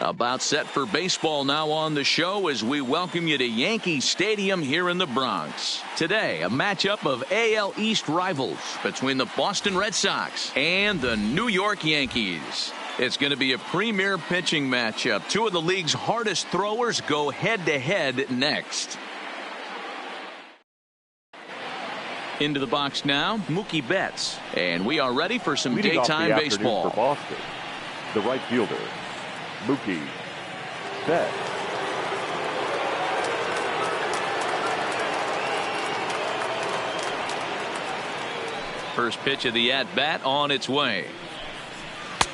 About set for baseball now on the show as we welcome you to Yankee Stadium here in the Bronx. Today, a matchup of AL East rivals between the Boston Red Sox and the New York Yankees. It's going to be a premier pitching matchup. Two of the league's hardest throwers go head-to-head next. Into the box now, Mookie Betts. And we are ready for some daytime baseball. For Boston, the right fielder, Mookie Betts. First pitch of the at-bat on its way.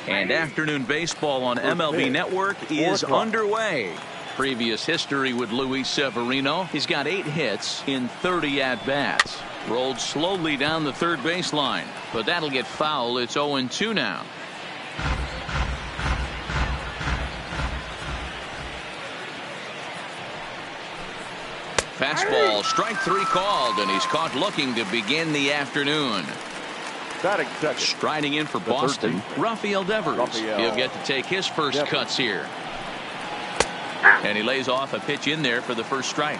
And afternoon baseball on MLB Network is underway. Previous history with Luis Severino. He's got 8 hits in 30 at-bats. Rolled slowly down the third baseline, but that'll get foul. It's 0-2 now. Fastball, strike 3 called, and he's caught looking to begin the afternoon. Striding in for Boston, Rafael Devers. He'll get to take his first cuts here. And he lays off a pitch in there for the first strike.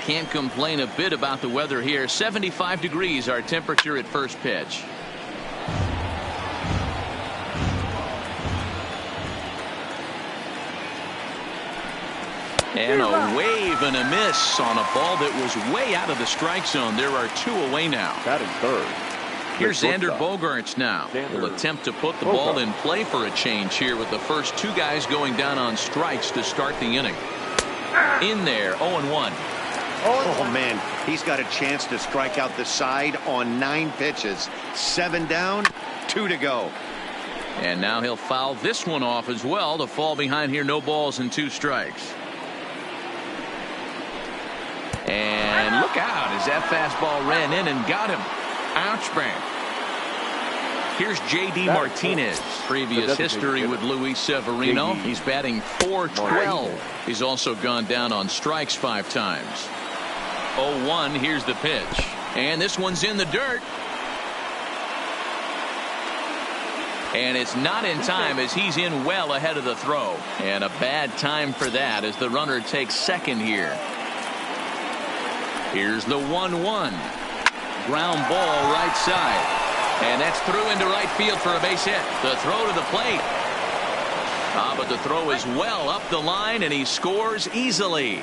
Can't complain a bit about the weather here. 75 degrees our temperature at first pitch. And a wave and a miss on a ball that was way out of the strike zone. There are 2 away now. Batting third. Here's Xander Bogaerts now. Will attempt to put the ball in play for a change here with the first 2 guys going down on strikes to start the inning. In there, 0-1. Oh, man, he's got a chance to strike out the side on 9 pitches. 7 down, 2 to go. And now he'll foul this one off as well to fall behind here. No balls and 2 strikes. And look out as that fastball ran in and got him. Ouch, bang. Here's J.D. Martinez. Previous history with Luis Severino. He's batting .412. He's also gone down on strikes 5 times. 0-1. Here's the pitch. And this one's in the dirt. And it's not in time as he's in well ahead of the throw. And a bad time for that as the runner takes second here. Here's the 1-1. Ground ball right side. And that's through into right field for a base hit. The throw to the plate. But the throw is well up the line, and he scores easily.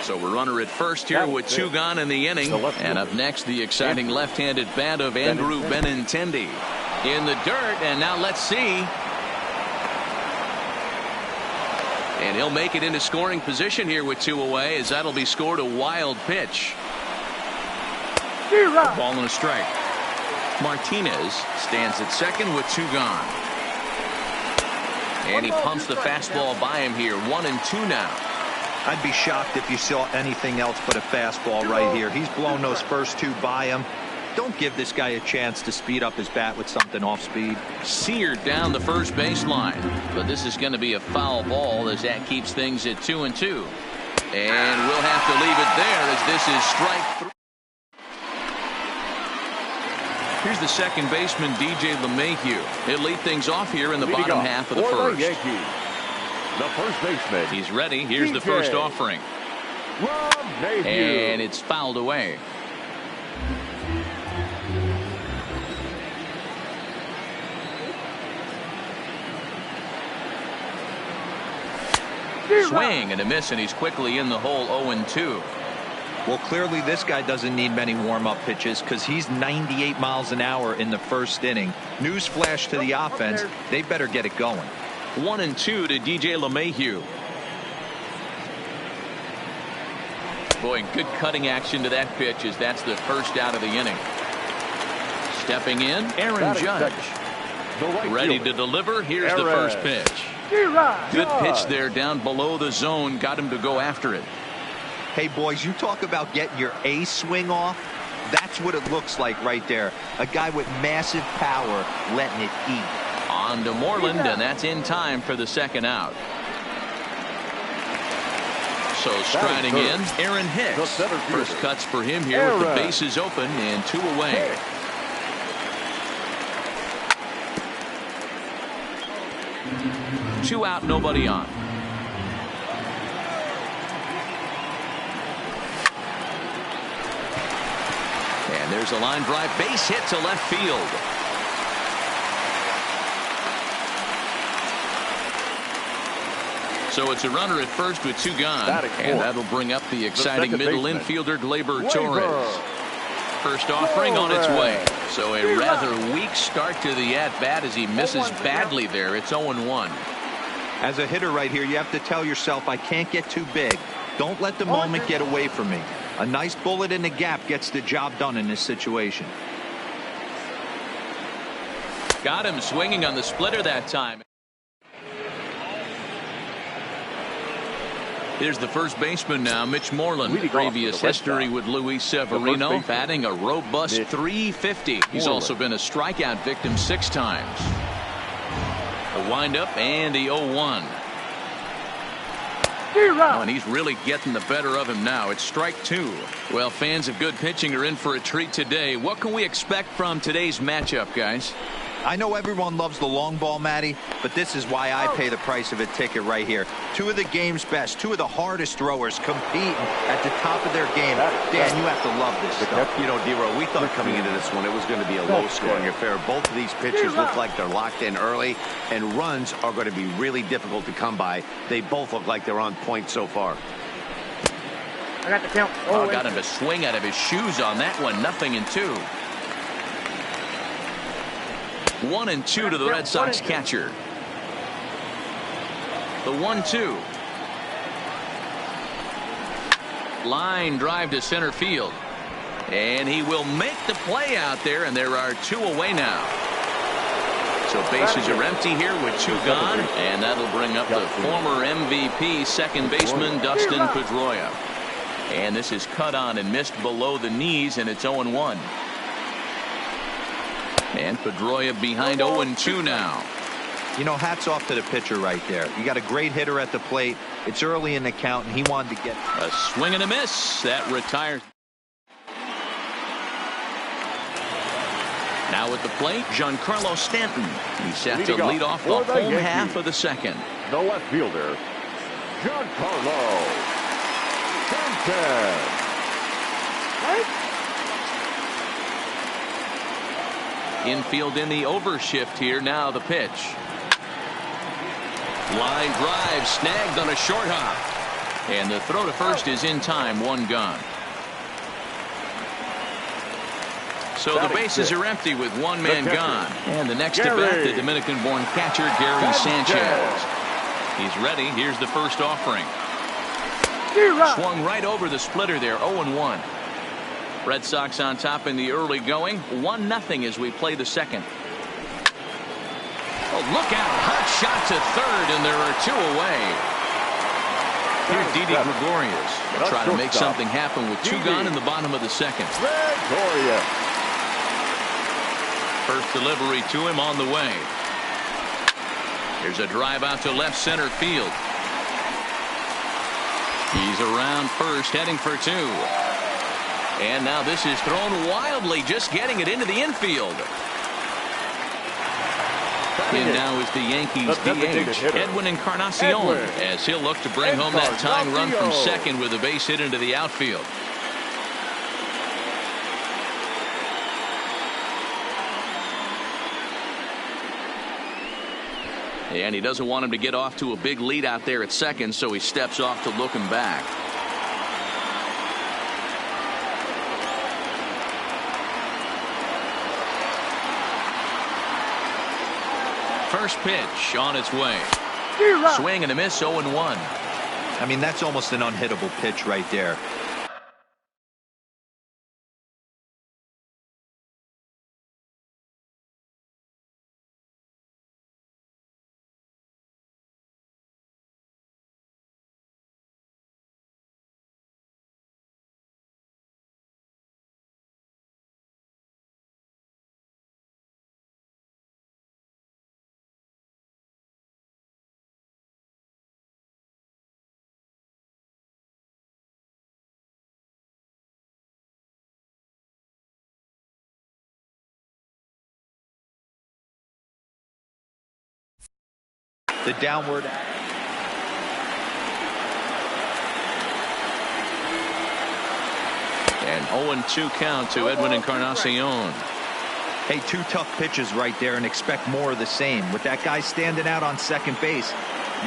So we're runner at first here with 2 gone in the inning. And up next, the exciting left-handed bat of Andrew Benintendi. In the dirt, and now let's see. And he'll make it into scoring position here with 2 away, as that'll be scored a wild pitch. Ball and a strike. Martinez stands at second with 2 gone. And he pumps the fastball by him here. 1-2 now. I'd be shocked if you saw anything else but a fastball right here. He's blown those first 2 by him. Don't give this guy a chance to speed up his bat with something off speed. Seared down the first baseline. But this is going to be a foul ball as that keeps things at 2-2. And we'll have to leave it there as this is strike 3. Here's the second baseman, DJ LeMahieu. He'll lead things off here in the bottom half of the first. The first baseman. He's ready. Here's the first offering. And it's fouled away. Swing and a miss, and he's quickly in the hole. 0-2. Well, clearly this guy doesn't need many warm-up pitches because he's 98 miles an hour in the first inning. Newsflash to the offense. They better get it going. 1-2 to DJ LeMahieu. Boy, good cutting action to that pitch as that's the first out of the inning. Stepping in, Aaron Judge. Ready to deliver. Here's the first pitch. Good pitch there down below the zone. Got him to go after it. Hey, boys, you talk about getting your A swing off. That's what it looks like right there. A guy with massive power letting it eat. On to Moreland, and that's in time for the second out. So striding in, Aaron Hicks. First cuts for him here with the bases open and 2 away. 2 out, nobody on. And there's a line drive base hit to left field. So it's a runner at first with 2 gone. And that'll bring up the exciting middle infielder, Gleyber Torres. First offering on its way. So a rather weak start to the at-bat as he misses badly there. It's 0-1. As a hitter right here, you have to tell yourself, I can't get too big. Don't let the moment get away from me. A nice bullet in the gap gets the job done in this situation. Got him swinging on the splitter that time. Here's the first baseman now, Mitch Moreland. Previous history with Luis Severino, batting a robust .350. He's also been a strikeout victim 6 times. A windup and the 0-1. Oh, and he's really getting the better of him now. It's strike 2. Well, fans of good pitching are in for a treat today. What can we expect from today's matchup, guys? I know everyone loves the long ball, Matty, but this is why I pay the price of a ticket right here. 2 of the game's best, 2 of the hardest throwers competing at the top of their game. Dan, you have to love this stuff. You know, D-Row, we thought coming into this one it was going to be a low-scoring affair. Both of these pitchers look like they're locked in early, and runs are going to be really difficult to come by. They both look like they're on point so far. I got the count. Oh, got him to swing out of his shoes on that one. 0-2. 1-2 to the Red Sox catcher. The 1-2. Line drive to center field. And he will make the play out there, and there are 2 away now. So bases are empty here with 2 gone, and that'll bring up the former MVP second baseman Dustin Pedroia. And this is cut on and missed below the knees, and it's 0-1. And Pedroia behind 0-2 now. You know, hats off to the pitcher right there. You got a great hitter at the plate. It's early in the count, and he wanted to get a swing and a miss. That retires. Now at the plate, Giancarlo Stanton. He's set to lead off the home half of the second. The left fielder, Giancarlo Stanton. Infield in the overshift here. Now the pitch. Line drive snagged on a short hop. And the throw to first is in time. 1 gone. So the bases are empty with 1 man gone. And the next at bat, the Dominican-born catcher Gary Sanchez. He's ready. Here's the first offering. Swung right over the splitter there. 0-1. Red Sox on top in the early going. 1-0 as we play the second. Oh, look out. Hot shot to third, and there are 2 away. Here's Didi Gregorius. They'll try to make something happen with 2 gone in the bottom of the second. First delivery to him on the way. Here's a drive out to left center field. He's around first, heading for 2. And now this is thrown wildly, just getting it into the infield. And now is the Yankees DH, Edwin Encarnacion, as he'll look to bring home that tying run from second with a base hit into the outfield. And he doesn't want him to get off to a big lead out there at second, so he steps off to look him back. First pitch on its way. Swing and a miss. 0-1. I mean, that's almost an unhittable pitch right there. The downward. And 0-2 count to Edwin Encarnacion. Hey, 2 tough pitches right there, and expect more of the same. With that guy standing out on second base,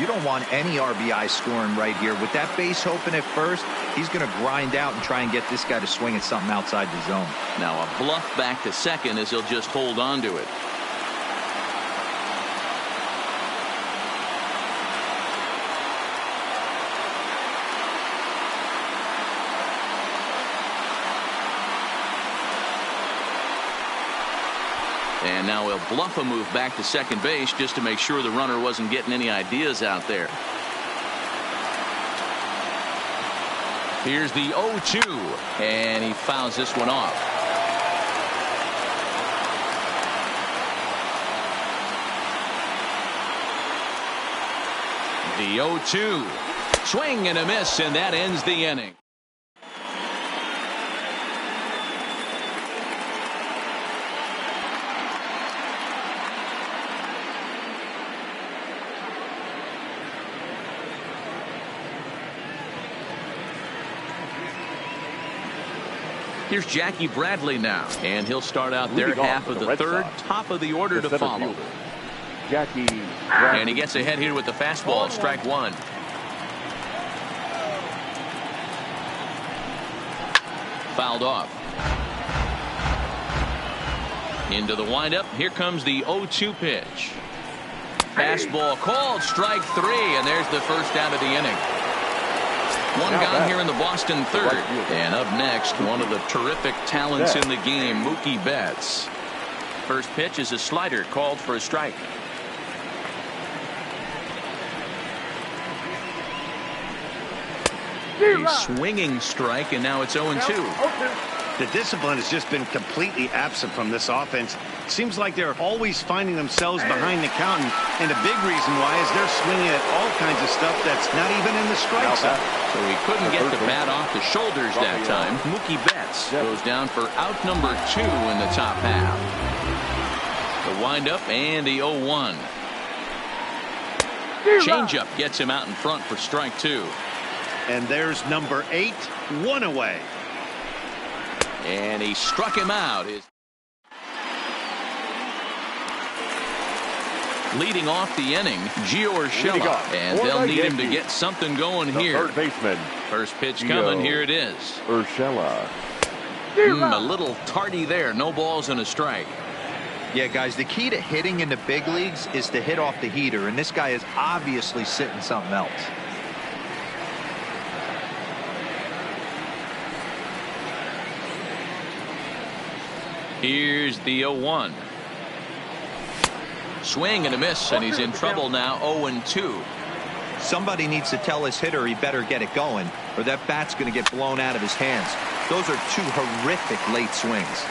you don't want any RBI scoring right here. With that base open at first, he's going to grind out and try and get this guy to swing at something outside the zone. Now a bluff back to second as he'll just hold on to it. And now he'll bluff a move back to second base just to make sure the runner wasn't getting any ideas out there. Here's the 0-2, and he fouls this one off. The 0-2. Swing and a miss, and that ends the inning. Here's Jackie Bradley now, and he'll start out their half of the third, top of the order to follow. Jackie Bradley. And he gets ahead here with the fastball, strike one. Fouled off. Into the windup. Here comes the 0-2 pitch. Fastball called, strike three, and there's the first out of the inning. One gone here in the Boston third. And up next, one of the terrific talents in the game, Mookie Betts. First pitch is a slider called for a strike. A swinging strike, and now it's 0-2. The discipline has just been completely absent from this offense. Seems like they're always finding themselves behind the count, and a big reason why is they're swinging at all kinds of stuff that's not even in the strike zone. So he couldn't get the bat off the shoulders that time. Mookie Betts goes down for out number 2 in the top half. The windup and the 0-1. Changeup gets him out in front for strike 2. And there's number 8, 1 away. And he struck him out. Leading off the inning, Gio Urshela, and they'll need him to get something going here. Third baseman. First pitch coming, here it is. Urshela. A little tardy there, no balls and a strike. Yeah, guys, the key to hitting in the big leagues is to hit off the heater, and this guy is obviously sitting something else. Here's the 0-1. Swing and a miss, and he's in trouble now. 0-2. Somebody needs to tell his hitter he better get it going, or that bat's going to get blown out of his hands. Those are 2 horrific late swings.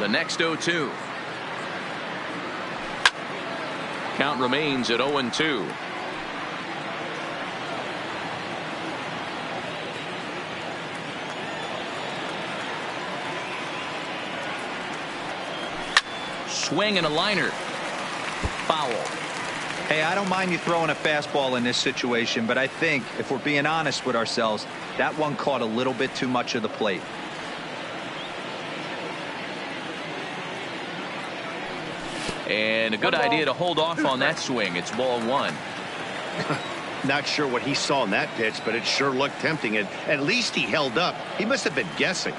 The next 0-2. Count remains at 0-2. Swing and a liner. Foul. Hey, I don't mind you throwing a fastball in this situation, but I think, if we're being honest with ourselves, that one caught a little bit too much of the plate. And a good idea to hold off on that swing. It's ball 1. Not sure what he saw in that pitch, but it sure looked tempting. And at least he held up. He must have been guessing.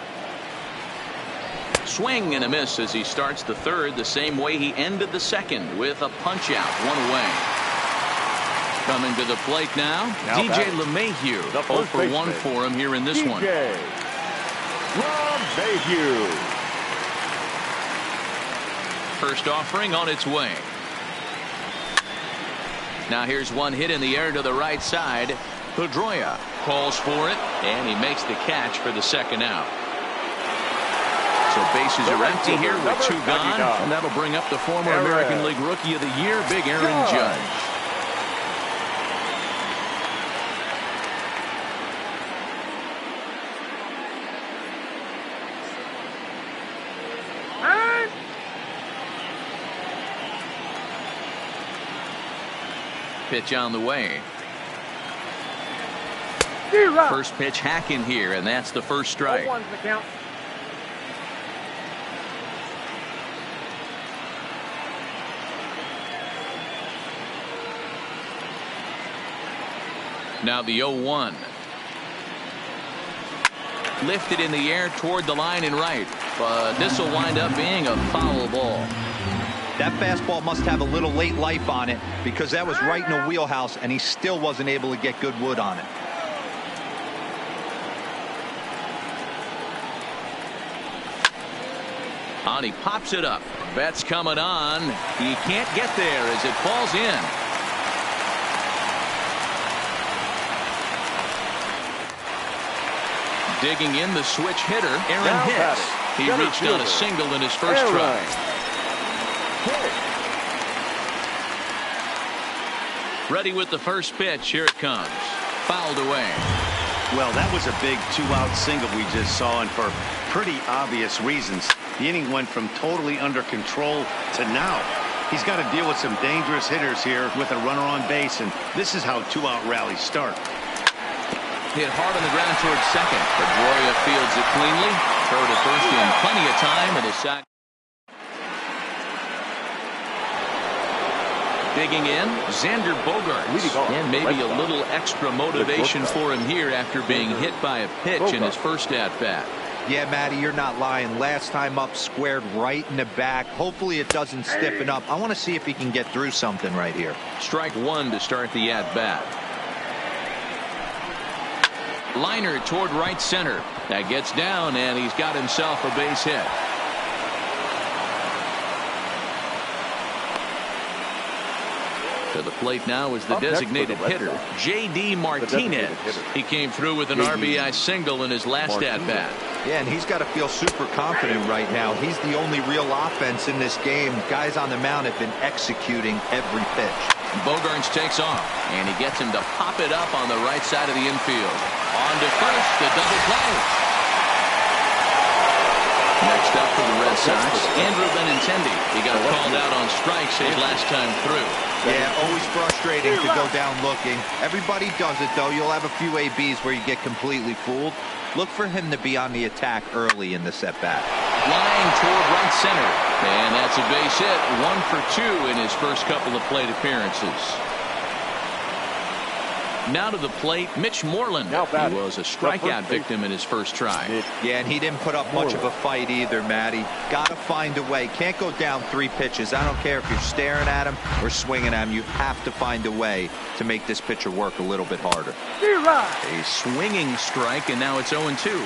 Swing and a miss as he starts the third the same way he ended the second, with a punch out, 1 away. Coming to the plate now DJ LeMahieu. 0 for 1 for him here in this one. LeMahieu. First offering on its way. Now here's one hit in the air to the right side. Pedroia calls for it, and he makes the catch for the second out. So bases are empty here with 2 gone. And that'll bring up the former American League Rookie of the Year, Big Aaron Judge. Pitch on the way. First pitch hacking here, and that's the first strike. Now the 0-1. Lifted in the air toward the line and right, but this will wind up being a foul ball. That fastball must have a little late life on it, because that was right in the wheelhouse, and he still wasn't able to get good wood on it. And he pops it up. Betts coming on. He can't get there as it falls in. Digging in the switch hitter, Aaron Hicks. He reached on a single in his first try. Ready with the first pitch. Here it comes. Fouled away. Well, that was a big 2-out single we just saw, and for pretty obvious reasons. The inning went from totally under control to now. He's got to deal with some dangerous hitters here with a runner on base, and this is how 2-out rallies start. Hit hard on the ground towards second. Pedroia fields it cleanly. Throw to first in plenty of time, and a sack. Digging in, Xander Bogaerts. And maybe a little extra motivation for him here after being hit by a pitch in his first at-bat. Yeah, Matty, you're not lying. Last time up, squared right in the back. Hopefully it doesn't stiffen up. I want to see if he can get through something right here. Strike one to start the at-bat. Liner toward right center. That gets down, and he's got himself a base hit. To the plate now is the designated hitter, J.D. Martinez. He came through with an RBI single in his last at-bat. Yeah, and he's got to feel super confident right now. He's the only real offense in this game. Guys on the mound have been executing every pitch. Bogaerts takes off, and he gets him to pop it up on the right side of the infield. On to first, the double play. Next up for the Red Sox, Andrew Benintendi. He got called out on strikes his last time through. Yeah, always frustrating to go down looking. Everybody does it, though. You'll have a few ABs where you get completely fooled. Look for him to be on the attack early in the at-bat. Flying toward right center. And that's a base hit. 1 for 2 in his first couple of plate appearances. Now to the plate, Mitch Moreland. He was a strikeout victim in his first try. Yeah, and he didn't put up much of a fight either, Matty. Got to find a way. Can't go down 3 pitches. I don't care if you're staring at him or swinging at him. You have to find a way to make this pitcher work a little bit harder. A swinging strike, and now it's 0-2.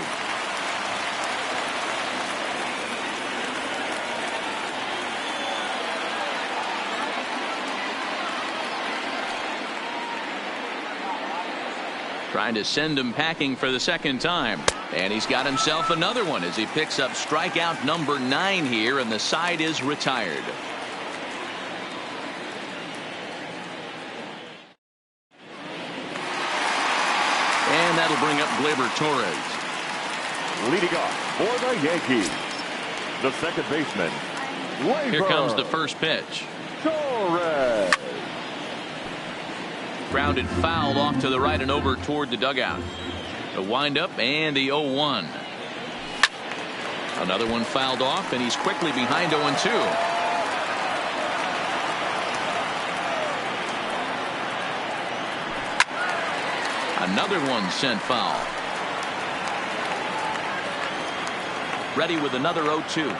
Trying to send him packing for the second time. And he's got himself another one as he picks up strikeout number 9 here, and the side is retired. And that'll bring up Gleyber Torres. Leading off for the Yankees, the second baseman, Gleyber. Here comes the first pitch. Torres. Grounded foul off to the right and over toward the dugout. The windup and the 0-1. Another one fouled off, and he's quickly behind 0-2. Another one sent foul. Ready with another 0-2.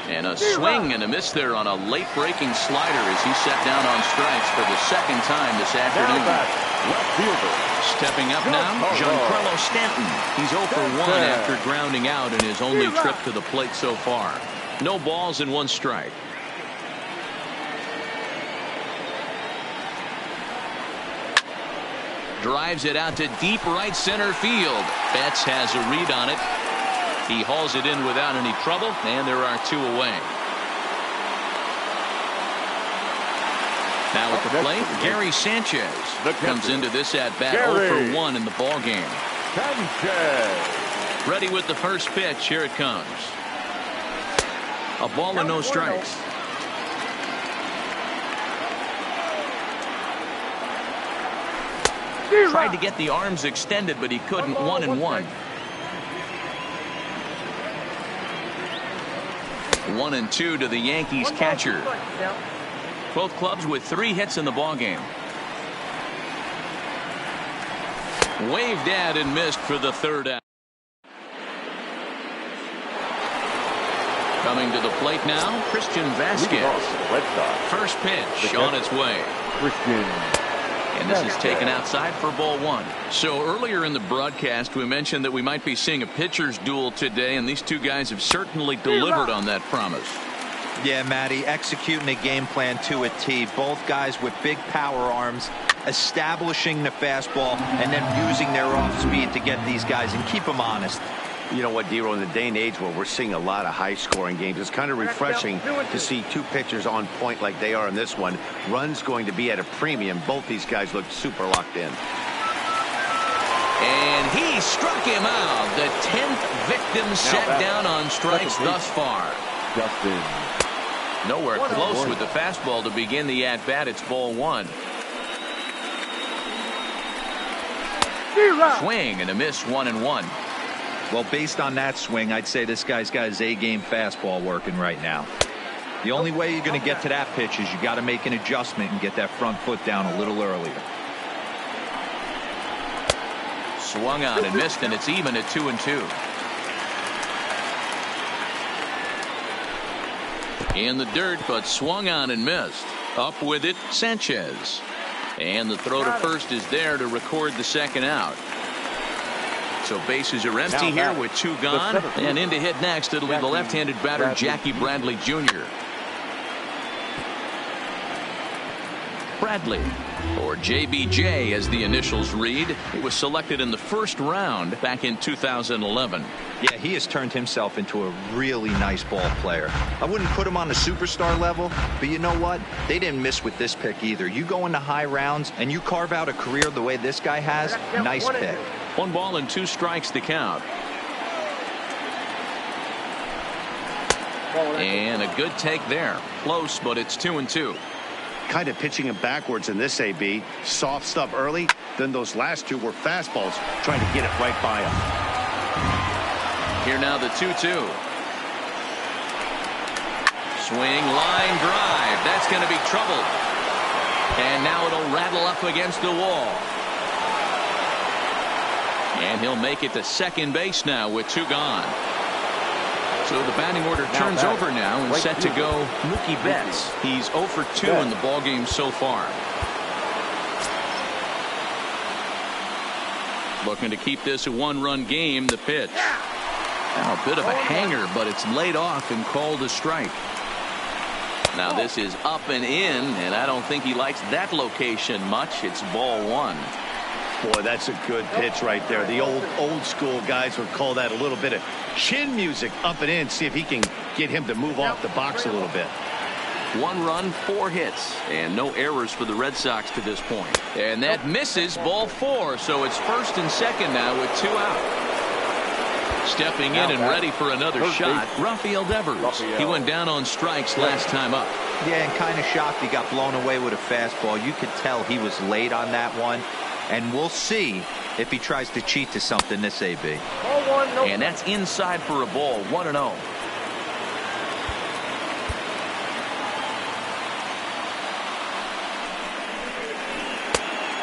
And a swing and a miss there on a late breaking slider as he sat down on strikes for the second time this afternoon. Stepping up now, Giancarlo Stanton. He's 0 for 1 after grounding out in his only trip to the plate so far. No balls and 1 strike. Drives it out to deep right center field. Betts has a read on it. He hauls it in without any trouble, and there are 2 away. Now at the plate, Gary Sanchez comes into this at-bat 0 for 1 in the ball game. Sanchez. Ready with the first pitch. Here it comes. A ball and no strikes. Tried to get the arms extended, but he couldn't. 1-1. 1-2 to the Yankees catcher. Both clubs with 3 hits in the ballgame. Waved at and missed for the 3rd out. Coming to the plate now, Christian Vasquez. First pitch on its way. And this is taken outside for ball 1. So earlier in the broadcast, we mentioned that we might be seeing a pitcher's duel today, and these 2 guys have certainly delivered on that promise. Yeah, Matty, executing a game plan to a T. Both guys with big power arms, establishing the fastball, and then using their off speed to get these guys and keep them honest. You know what, Dero, in the day and age where we're seeing a lot of high-scoring games, it's kind of refreshing to see 2 pitchers on point like they are in this one. Runs going to be at a premium. Both these guys look super locked in. And he struck him out. The 10th victim set down on strikes thus far. Nowhere close with the fastball to begin the at-bat. It's ball 1. Swing and a miss. 1-1. Well, based on that swing, I'd say this guy's got his A-game fastball working right now. The only way you're going to get to that pitch is you got to make an adjustment and get that front foot down a little earlier. Swung on and missed, and it's even at 2-2. In the dirt, but swung on and missed. Up with it, Sanchez. And the throw to first is there to record the 2nd out. So bases are empty here with 2 gone. And in to hit next, it'll be the left-handed batter, Jackie Bradley Jr. Bradley, or JBJ as the initials read. He was selected in the 1st round back in 2011. Yeah, he has turned himself into a really nice ball player. I wouldn't put him on the superstar level, but you know what? They didn't miss with this pick either. You go into high rounds and you carve out a career the way this guy has, nice pick. 1 ball and 2 strikes to count. And a good take there. Close, but it's 2-2. Kind of pitching him backwards in this AB. Soft stuff early, then those last 2 were fastballs, trying to get it right by him. Here now the 2-2. Swing, line drive. That's going to be trouble. And now it'll rattle up against the wall. And he'll make it to second base now with 2 gone. So the batting order turns over now and set to go Mookie Betts. He's 0 for 2 in the ballgame so far. Looking to keep this a 1-run game. The pitch. Now a bit of a hanger, but it's laid off and called a strike. Now this is up and in, and I don't think he likes that location much. It's ball 1. Boy, that's a good pitch right there. The old school guys would call that a little bit of chin music, up and in. See if he can get him to move off the box a little bit. 1 run, 4 hits, and no errors for the Red Sox to this point. And that misses, ball 4. So it's 1st and 2nd now with 2 out. Stepping in and ready for another shot, Rafael Devers. He went down on strikes last time up. Yeah, and kind of shocked he got blown away with a fastball. You could tell he was late on that one. And we'll see if he tries to cheat to something this AB. And that's inside for a ball. 1-0.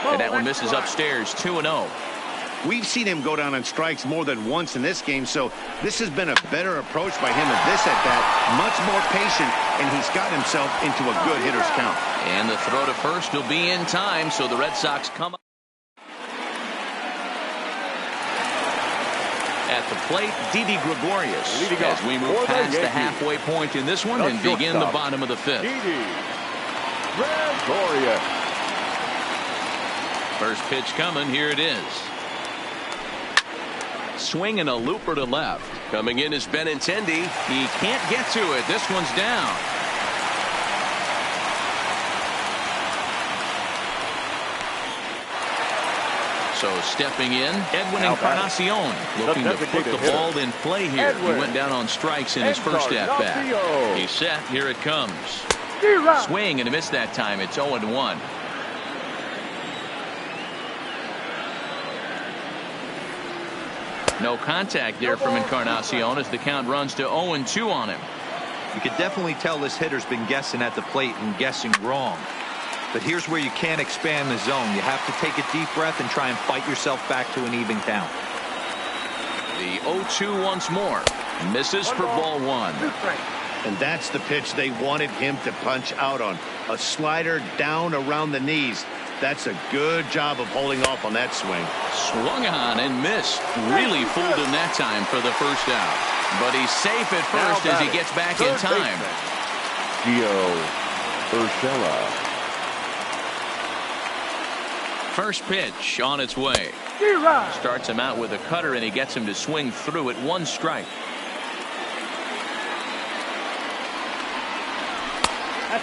And that one misses upstairs. 2-0. We've seen him go down on strikes more than once in this game, so this has been a better approach by him at this at-bat. Much more patient, and he's got himself into a good hitter's count. And the throw to first will be in time, so the Red Sox come up. At the plate, Didi Gregorius as we move past the halfway point in this one and begin the bottom of the 5th. Didi Gregorius. First pitch coming. Here it is. Swing and a looper to left. Coming in is Benintendi. He can't get to it. This one's down. So stepping in, Edwin Encarnacion looking to put the ball in play here. He went down on strikes in his first at-bat. He's set. Here it comes. Swing and a miss that time. It's 0-1. No contact there from Encarnacion as the count runs to 0-2 on him. You could definitely tell this hitter's been guessing at the plate and guessing wrong. But here's where you can't expand the zone. You have to take a deep breath and try and fight yourself back to an even count. The 0-2 once more. Misses for ball one. And that's the pitch they wanted him to punch out on. A slider down around the knees. That's a good job of holding off on that swing. Swung on and missed. Really fooled him that time for the first out. But he's safe at first as he gets back in time. Gio Urshela. First pitch on its way. Starts him out with a cutter and he gets him to swing through it. One strike.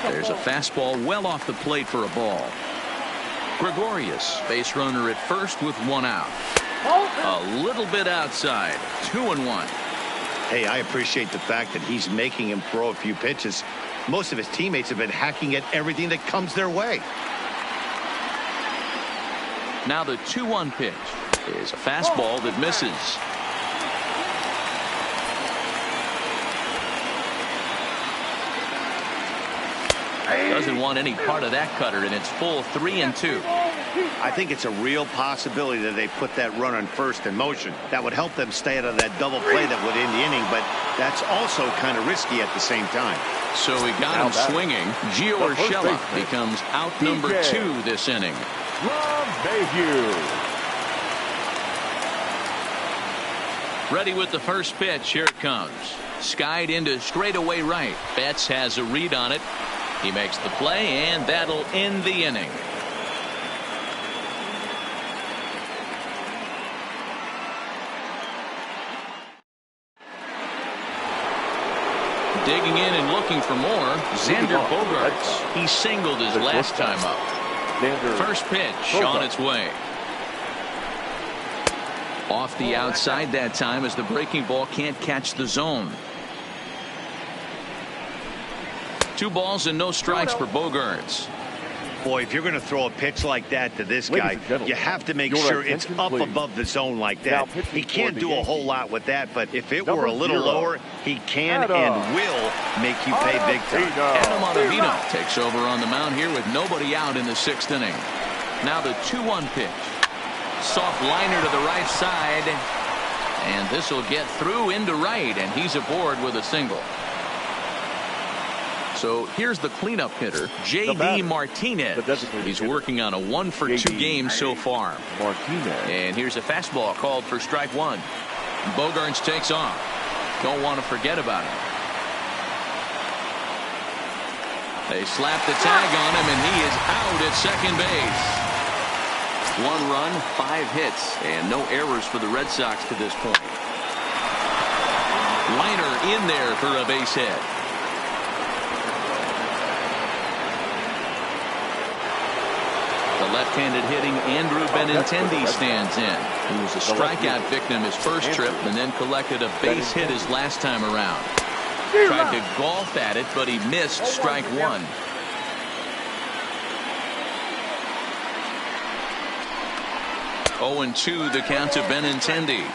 There's a fastball well off the plate for a ball. Gregorius, base runner at first with one out. A little bit outside. 2-1. Hey, I appreciate the fact that he's making him throw a few pitches. Most of his teammates have been hacking at everything that comes their way. Now the 2-1 pitch is a fastball that misses. Doesn't want any part of that cutter, and it's full 3-2. I think it's a real possibility that they put that run on first in motion. That would help them stay out of that double play that would end the inning, but that's also kind of risky at the same time. So he got him swinging. Gio Urshela becomes out number 2 this inning. Ready with the first pitch. Here it comes. Skied into straightaway right. Betts has a read on it. He makes the play, and that'll end the inning. Digging in and looking for more, Xander Bogaerts. He singled his last time up. First pitch on its way. Off the outside that time as the breaking ball can't catch the zone. 2 balls and no strikes for Bogaerts. Boy, if you're going to throw a pitch like that to this guy, you have to make sure it's up above the zone like that. He can't do a whole lot with that, but if it were a little lower, he can and will make you pay big time. Adam Ottavino takes over on the mound here with nobody out in the 6th inning. Now the 2-1 pitch. Soft liner to the right side, and this will get through into right, and he's aboard with a single. So here's the cleanup hitter, J.D. Martinez. He's working on a 1-for-2 game so far. And here's a fastball called for strike 1. Bogaerts takes off. Don't want to forget about him. They slap the tag on him, and he is out at second base. 1 run, 5 hits, and no errors for the Red Sox to this point. Liner in there for a base hit. The left-handed hitting Andrew Benintendi stands in. He was a strikeout victim his first trip and then collected a base hit his last time around. Tried to golf at it, but he missed strike 1. Oh, and 2 the count to Benintendi.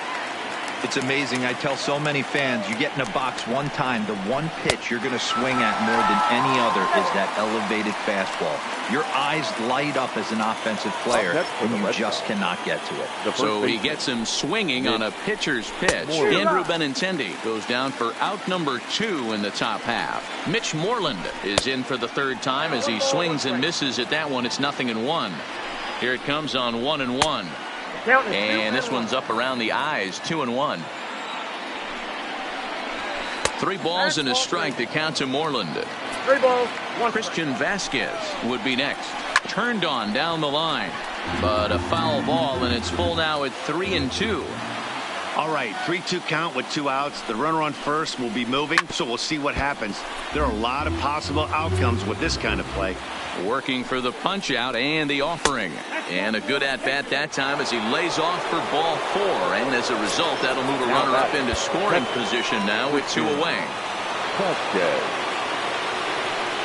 It's amazing. I tell so many fans, you get in a box one time, the one pitch you're going to swing at more than any other is that elevated fastball. Your eyes light up as an offensive player, and you just cannot get to it. So he gets him swinging on a pitcher's pitch. Andrew Benintendi goes down for out number 2 in the top half. Mitch Moreland is in for the 3rd time as he swings and misses at that one. It's 0-1. Here it comes on 1-1. And this one's up around the eyes. 2-1. 3 balls and a strike to count to Moreland. 3 balls, 1 Christian Vasquez would be next. Turned on down the line, but a foul ball, and it's full now at 3-2. All right, 3-2 count with 2 outs. The runner on first will be moving, so we'll see what happens. There are a lot of possible outcomes with this kind of play. Working for the punch out and the offering. And a good at-bat that time as he lays off for ball 4. And as a result, that'll move a runner up into scoring position now with 2 away.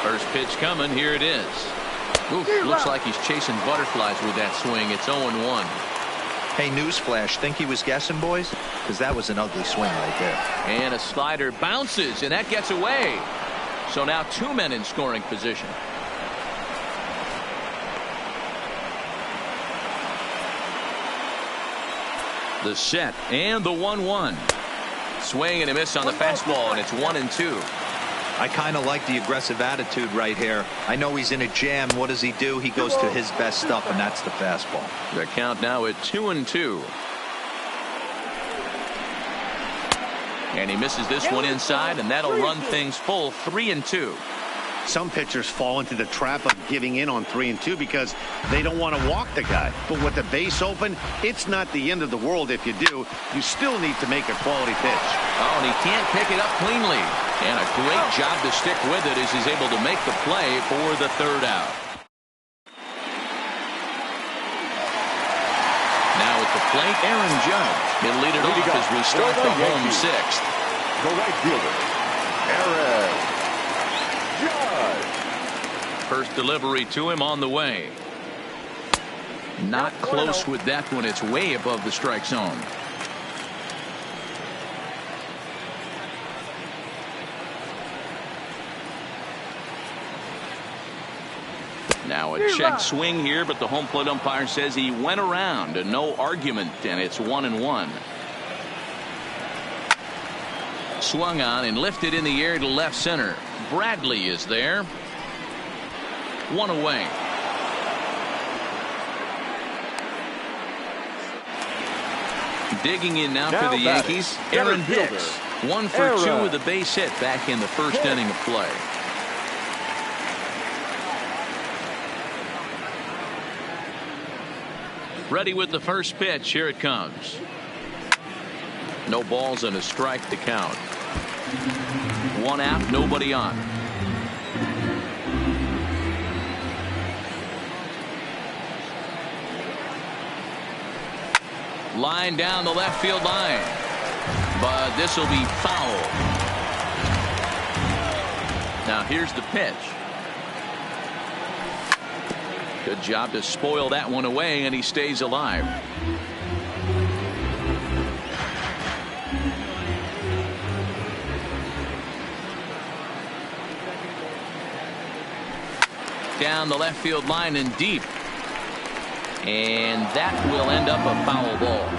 First pitch coming. Here it is. Oof, looks like he's chasing butterflies with that swing. It's 0-1. Hey, newsflash, think he was guessing, boys? Because that was an ugly swing right there. And a slider bounces, and that gets away. So now 2 men in scoring position. The set and the 1-1. Swing and a miss on the fastball, and it's 1-2. I kind of like the aggressive attitude right here. I know he's in a jam. What does he do? He goes to his best stuff, and that's the fastball. The count now at 2-2. And he misses this one inside, and that'll run things full 3-2. Some pitchers fall into the trap of giving in on 3-2 because they don't want to walk the guy. But with the base open, it's not the end of the world if you do. You still need to make a quality pitch. Oh, and he can't pick it up cleanly. And a great job to stick with it as he's able to make the play for the 3rd out. Now at the plate, Aaron Judge. He'll lead it off as we start the home 6th. The right fielder, Aaron Judge. First delivery to him on the way. Not close with that one. It's way above the strike zone. Now a check swing here, but the home plate umpire says he went around and no argument, and it's 1-1. Swung on and lifted in the air to left center. Bradley is there. 1 away. Digging in now for the Yankees, Aaron Hicks. 1 for 2 with a base hit back in the first inning of play. Ready with the first pitch. Here it comes. No balls and a strike to count. 1 out, nobody on. Line down the left field line. But this will be foul. Now here's the pitch. Good job to spoil that one away, and he stays alive. Down the left field line and deep. And that will end up a foul ball.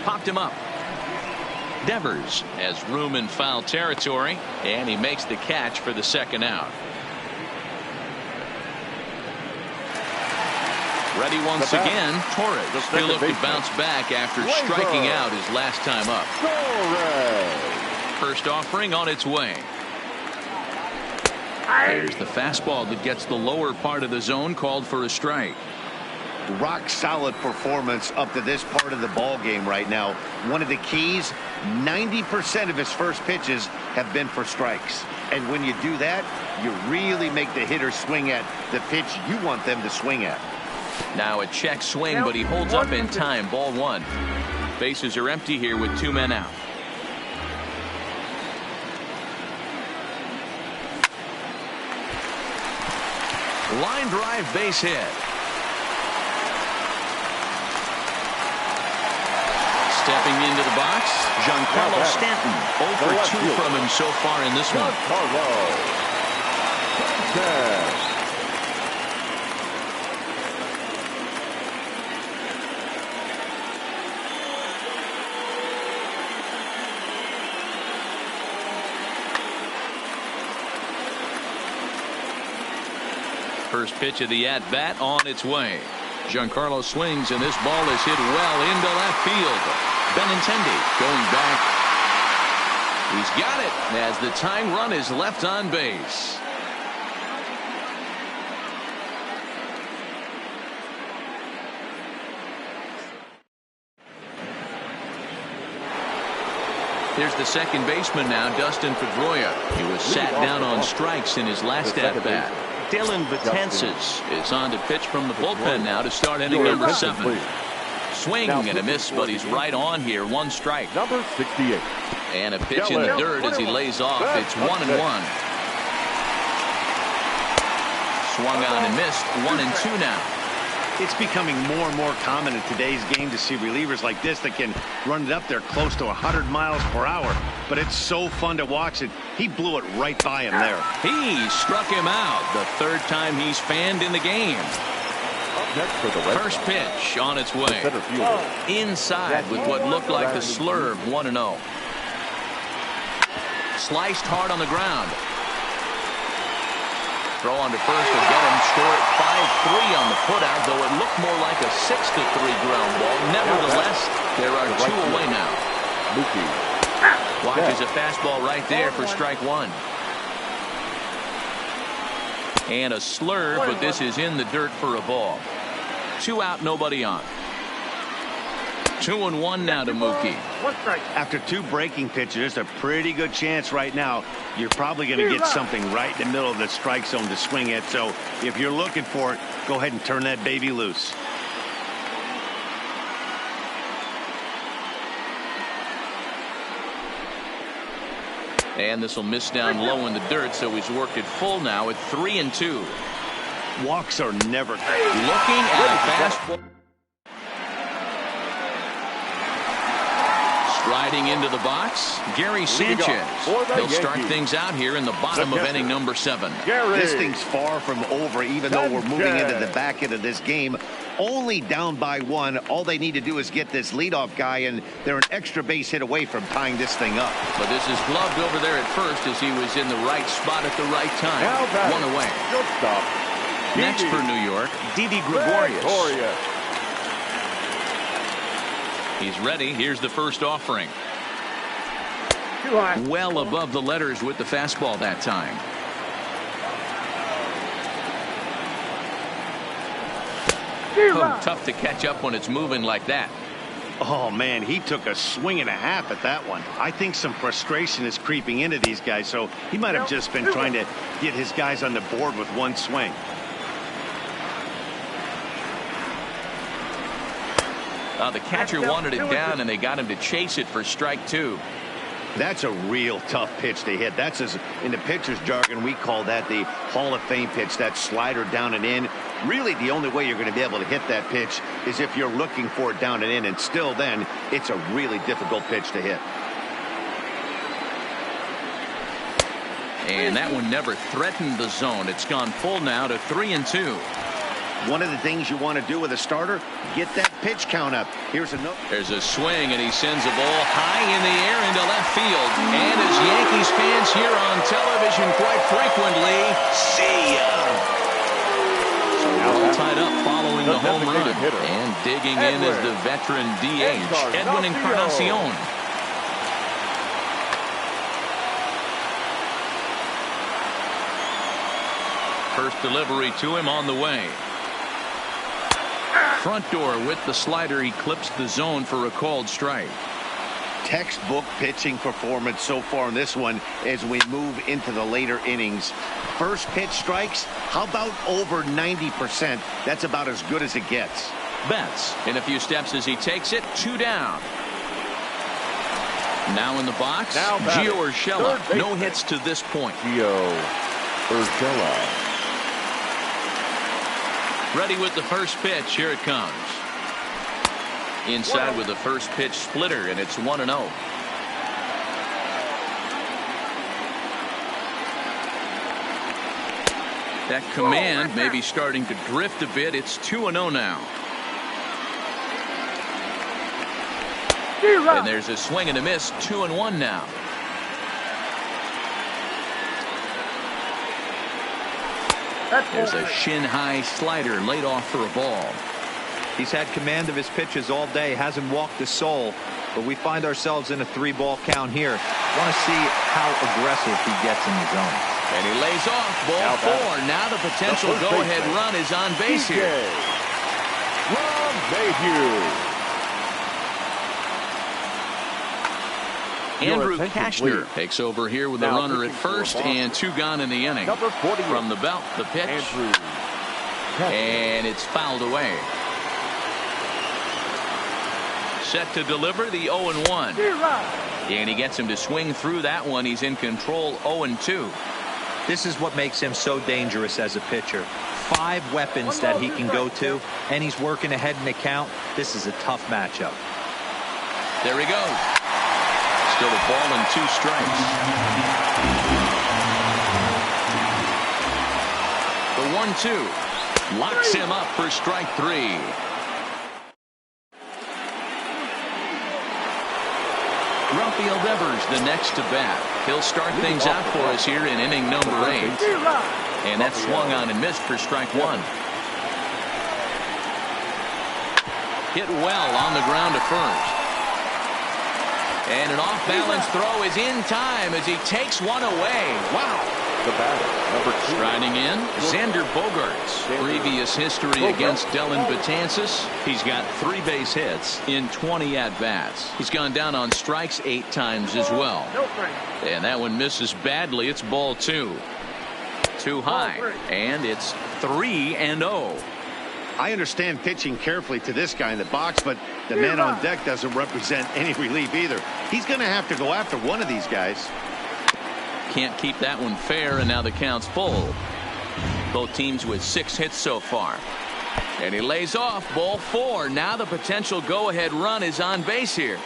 Popped him up. Devers has room in foul territory, and he makes the catch for the 2nd out. Ready once again, Torres. He'll look to bounce back after striking out his last time up. First offering on its way. There's the fastball that gets the lower part of the zone, called for a strike. Rock solid performance up to this part of the ball game right now. One of the keys, 90% of his first pitches have been for strikes. And when you do that, you really make the hitter swing at the pitch you want them to swing at. Now a check swing, but he holds up in time. Ball 1. Bases are empty here with 2 men out. Line drive, base hit. Stepping into the box, Giancarlo Stanton. 0 for 2 from him so far in this one. First pitch of the at-bat on its way. Giancarlo swings, and this ball is hit well into left field. Benintendi going back. He's got it as the tying run is left on base. Here's the second baseman now, Dustin Pedroia. He was sat down on strikes in his last at-bat. Dylan Betances is on to pitch from the bullpen now to start inning number 7. Swing and a miss, but he's right on here. 1 strike. Number 68. And a pitch in the dirt as he lays off. It's 1-1. Swung on and missed. 1-2 now. It's becoming more and more common in today's game to see relievers like this that can run it up there close to 100 miles per hour. But it's so fun to watch it. He blew it right by him there. He struck him out. The 3rd time he's fanned in the game. Next for the Red First Sox, pitch on its way. center fielder. Inside with what looked like the slurve. 1-0. Sliced hard on the ground. Throw on to first will get him. Score at 5-3 on the putout, though it looked more like a 6-3 ground ball. Nevertheless, there are 2 away now. Mookie. Watches a fastball right there for strike 1. And a slurve, but this is in the dirt for a ball. 2 out, nobody on. 2-1 now to Mookie. After 2 breaking pitches, there's a pretty good chance right now you're probably going to get something right in the middle of the strike zone to swing at. So if you're looking for it, go ahead and turn that baby loose. And this will miss down low in the dirt, so he's worked it full now at 3-2. Walks are never Looking at a fastball. Striding into the box, Gary Sanchez. He'll start things out here in the bottom of inning number 7. This thing's far from over, even though we're moving into the back end of this game. Only down by 1. All they need to do is get this leadoff guy, and they're an extra base hit away from tying this thing up. But this is gloved over there at first as he was in the right spot at the right time. 1 away. Next for New York, Didi Gregorius. He's ready. Here's the first offering. Well above the letters with the fastball that time. Oh, tough to catch up when it's moving like that. Oh, man, he took a swing and a half at that one. I think some frustration is creeping into these guys, so he might have just been trying to get his guys on the board with 1 swing. The catcher wanted it down, and they got him to chase it for strike 2. That's a real tough pitch to hit. That's, as in the pitcher's jargon, we call that the Hall of Fame pitch, that slider down and in. Really, the only way you're going to be able to hit that pitch is if you're looking for it down and in, and still then, it's a really difficult pitch to hit. And that one never threatened the zone. It's gone full now to 3-2. One of the things you want to do with a starter, get that pitch count up. Here's another. There's a swing, and he sends a ball high in the air into left field. And as Yankees fans hear on television quite frequently, see ya! So all tied up following the home run. And digging in is the veteran DH, Edwin Encarnacion. First delivery to him on the way. Front door with the slider. He clips the zone for a called strike. Textbook pitching performance so far in this one as we move into the later innings. First pitch strikes, how about over 90%? That's about as good as it gets. Betts in a few steps as he takes it. 2 down. Now in the box, Gio Urshela. No hits to this point. Gio Urshela. Ready with the first pitch. Here it comes. Inside with the first pitch splitter, and it's 1-0. That command may be starting to drift a bit. It's 2-0 now. And there's a swing and a miss. 2-1 now. There's a shin-high slider laid off for a ball. He's had command of his pitches all day, hasn't walked a soul. but we find ourselves in a 3-ball count here. Want to see how aggressive he gets in the zone. And he lays off ball 4. Now the potential go-ahead run is on base here. Ron Mayhew. Andrew Kashner takes over here with the runner at first and 2 gone in the inning. From the belt, the pitch. And it's fouled away. Set to deliver the 0-1. And he gets him to swing through that one. He's in control 0-2. This is what makes him so dangerous as a pitcher. 5 weapons that he can go to, and he's working ahead in the count. This is a tough matchup. There he goes. Still a ball and 2 strikes. The 1-2 locks him up for strike 3. Rafael Devers the next to bat. He'll start things out for us here in inning number 8. And that's swung on and missed for strike 1. Hit well on the ground to first. And an off-balance throw is in time as he takes one away. Wow. The batter, number 2. Striding in, Xander Bogaerts. Previous history against Dellin Betances. He's got 3 base hits in 20 at-bats. He's gone down on strikes 8 times as well. And that one misses badly. It's ball 2. Too high. And it's 3-0. I understand pitching carefully to this guy in the box, but the man on deck doesn't represent any relief either. He's going to have to go after one of these guys. Can't keep that one fair, and now the count's full. Both teams with 6 hits so far. And he lays off ball 4. Now the potential go-ahead run is on base here.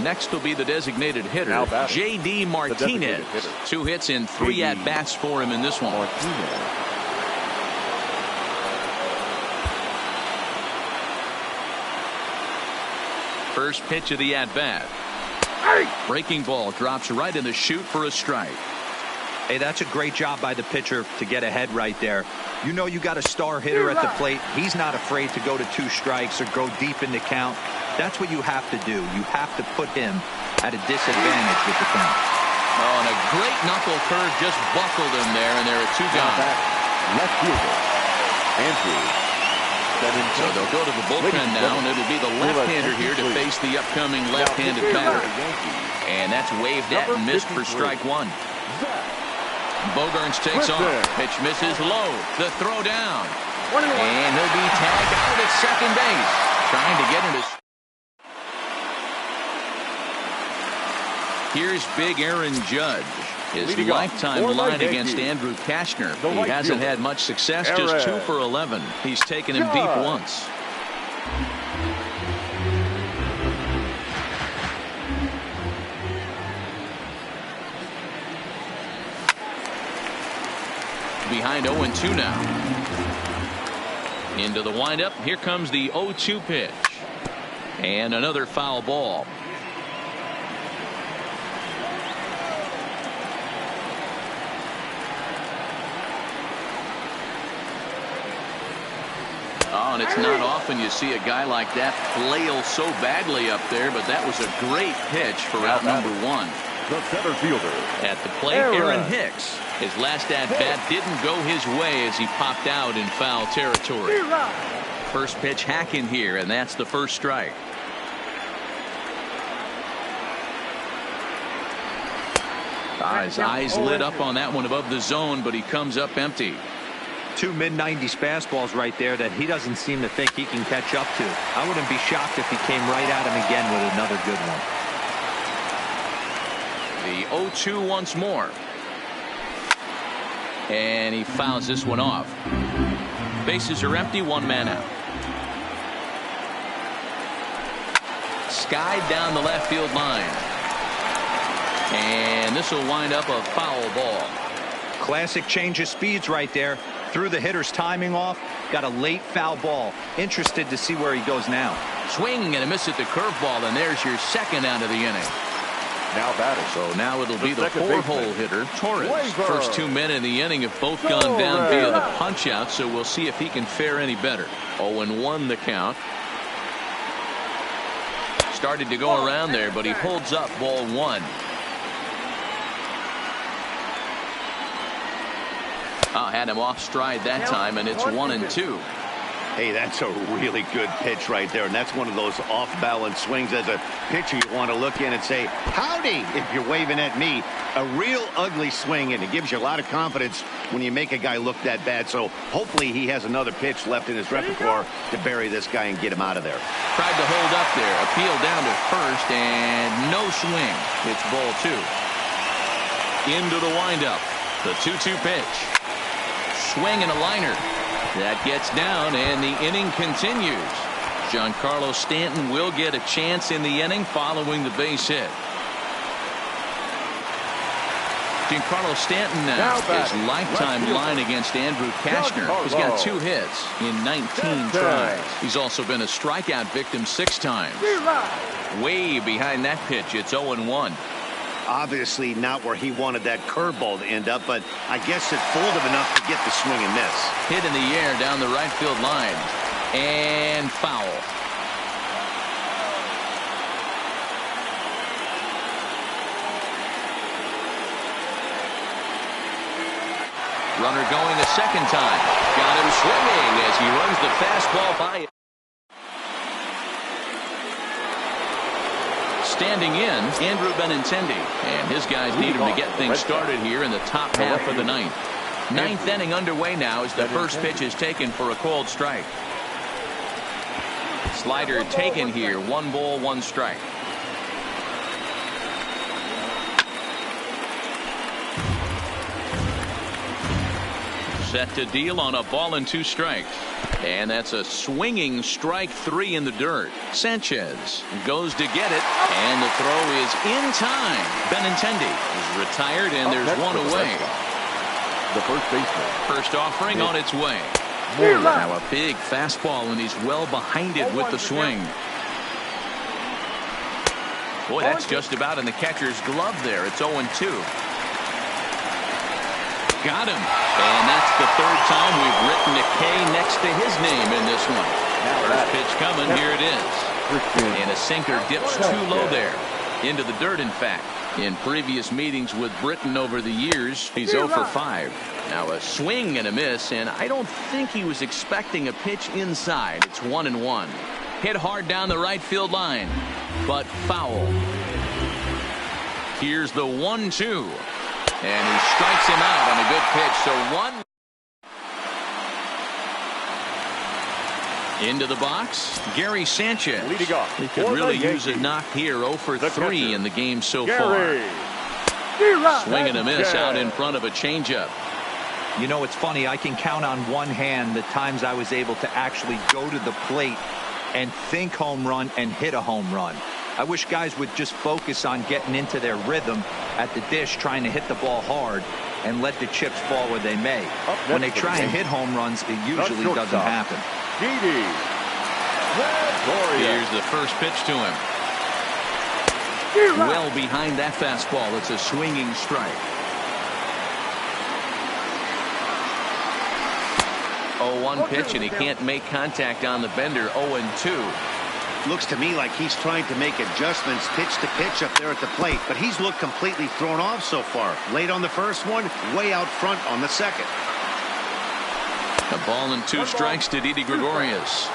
Next will be the designated hitter, J.D. Martinez. 2 hits in 3 at-bats for him in this one. First pitch of the at-bat. Breaking ball drops right in the chute for a strike. Hey, that's a great job by the pitcher to get ahead right there. You know you got a star hitter at the plate. He's not afraid to go to 2 strikes or go deep in the count. That's what you have to do. You have to put him at a disadvantage with the count. Oh, and a great knuckle curve just buckled him there, and there are 2 gone. Left fielder, Andrew. So they'll go to the bullpen now, and it'll be the left-hander here to face the upcoming left-handed batter. And that's waved at and missed for strike 1. Bogaerts takes off. Pitch misses low. The throw down. And he'll be tagged out at second base. Trying to get into. Here's big Aaron Judge. His lifetime line against Andrew Kashner. He hasn't had much success, just 2 for 11. He's taken him deep once. Behind 0-2 now. Into the windup. Here comes the 0-2 pitch. And another foul ball. Oh, and it's not often you see a guy like that flail so badly up there, but that was a great pitch for out number 1. The center fielder. At the plate, Aaron Hicks. His last at-bat didn't go his way as he popped out in foul territory. First pitch hacking here, and that's the first strike. His eyes lit up on that one above the zone, but he comes up empty. 2 mid-90s fastballs right there that he doesn't seem to think he can catch up to. I wouldn't be shocked if he came right at him again with another good one. The 0-2 once more. And he fouls this one off. Bases are empty, 1 man out. Skied down the left field line. And this will wind up a foul ball. Classic change of speeds right there. Threw the hitter's timing off. Got a late foul ball. Interested to see where he goes now. Swing and a miss at the curveball, and there's your second out of the inning. Now batting. So now it'll be the second four-hole hitter, Torres. Gleyber. First 2 men in the inning have both gone down via the punch-out, so we'll see if he can fare any better. 0-1 the count. Started to go around there, but he holds up ball one. Had him off stride that time, and it's 1-2. Hey, that's a really good pitch right there, and that's one of those off-balance swings. As a pitcher, you want to look in and say, howdy, if you're waving at me. A real ugly swing, and it gives you a lot of confidence when you make a guy look that bad. So hopefully he has another pitch left in his repertoire to bury this guy and get him out of there. Tried to hold up there, appeal down to first, and no swing. It's ball two. Into the windup, the 2-2 pitch. Swing and a liner. That gets down, and the inning continues. Giancarlo Stanton will get a chance in the inning following the base hit. Giancarlo Stanton now his lifetime line against Andrew Kashner. He's got 2 hits in 19 tries. He's also been a strikeout victim 6 times. Way behind that pitch, it's 0-1. Obviously not where he wanted that curveball to end up, but I guess it fooled him enough to get the swing and miss. Hit in the air down the right field line. And foul. Runner going a second time. Got him swinging as he runs the fastball by. Standing in, Andrew Benintendi, and his guys need him to get things started here in the top half of the ninth. Ninth inning underway now as the first pitch is taken for a called strike. Slider taken here, 1 ball, 1 strike. Set to deal on a ball and 2 strikes. And that's a swinging strike 3 in the dirt. Sanchez goes to get it, and the throw is in time. Benintendi is retired, and there's 1 away. The first baseman. First offering on its way. Now a big fastball, and he's well behind it with the swing. Boy, that's just about in the catcher's glove there. It's 0-2. Got him. And that's the 3rd time we've written a K next to his name in this one. First pitch coming. Here it is. And a sinker dips too low there. Into the dirt, in fact. In previous meetings with Britton over the years, he's 0 for 5. Now a swing and a miss, and I don't think he was expecting a pitch inside. It's 1-1. Hit hard down the right field line, but foul. Here's the 1-2. And he strikes him out on a good pitch. So 1. Into the box, Gary Sanchez. Leading off. He could really use a knock here. 0 for 3 in the game so far. Swing and a miss out in front of a changeup. You know, it's funny. I can count on one hand the times I was able to actually go to the plate and think home run and hit a home run. I wish guys would just focus on getting into their rhythm at the dish, trying to hit the ball hard and let the chips fall where they may. When they try and hit home runs, it usually doesn't happen. Here's the first pitch to him. Well behind that fastball. It's a swinging strike. 0-1 pitch, and he can't make contact on the bender. 0-2. Looks to me like he's trying to make adjustments pitch to pitch up there at the plate, but he's looked completely thrown off so far. Late on the first one, way out front on the second. A ball and 2 strikes to Didi Gregorius.